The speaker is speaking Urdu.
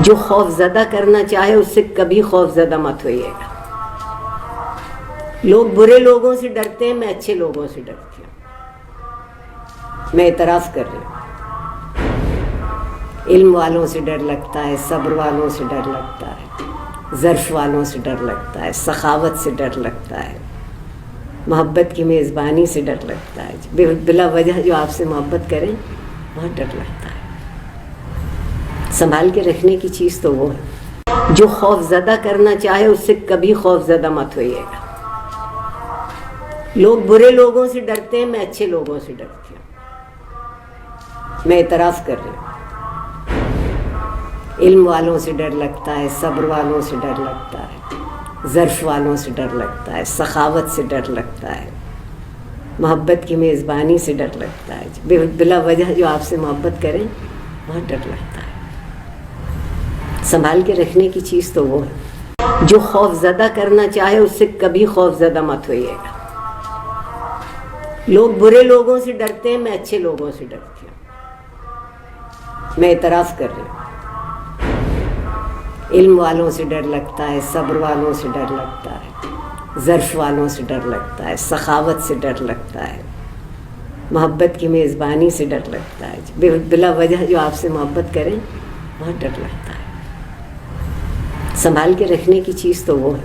جو خوف زدہ کرنا چاہے اس سے کبھی خوف زدہ مت ہوئیے گا. لوگ برے لوگوں سے ڈرتے ہیں، میں اچھے لوگوں سے ڈرتی ہوں. میں اعتراف کر رہی ہوں. علم والوں سے ڈر لگتا ہے، صبر والوں سے ڈر لگتا ہے، ظرف والوں سے ڈر لگتا ہے، سخاوت سے ڈر لگتا ہے، محبت کی میزبانی سے ڈر لگتا ہے. بلا وجہ جو آپ سے محبت کریں بہت ڈر لگتا ہے. سنبھال کے رکھنے کی چیز تو وہ ہے. جو خوف زدہ کرنا چاہے اس سے کبھی خوف زدہ مت ہوئیے گا. لوگ برے لوگوں سے ڈرتے ہیں، میں اچھے لوگوں سے ڈرتی ہوں. میں اعتراف کر رہی ہوں. علم والوں سے ڈر لگتا ہے، صبر والوں سے ڈر لگتا ہے، ظرف والوں سے ڈر لگتا ہے، سخاوت سے ڈر لگتا ہے، محبت کی میزبانی سے ڈر لگتا ہے. بلا وجہ جو آپ سے محبت کریں بہت ڈر لگتا ہے. سنبھال کے رکھنے کی چیز تو وہ ہے. جو خوف زدہ کرنا چاہے اس سے کبھی خوف زدہ مت ہوئیے گا. لوگ برے لوگوں سے ڈرتے ہیں، میں اچھے لوگوں سے ڈرتی ہوں. میں اعتراف کر رہی ہوں. علم والوں سے ڈر لگتا ہے، صبر والوں سے ڈر لگتا ہے، ظرف والوں سے ڈر لگتا ہے، سخاوت سے ڈر لگتا ہے، محبت کی میزبانی سے ڈر لگتا ہے. بلا وجہ جو آپ سے محبت کریں بہت ڈر لگتا ہے. سنبھال کے رکھنے کی چیز تو وہ ہے.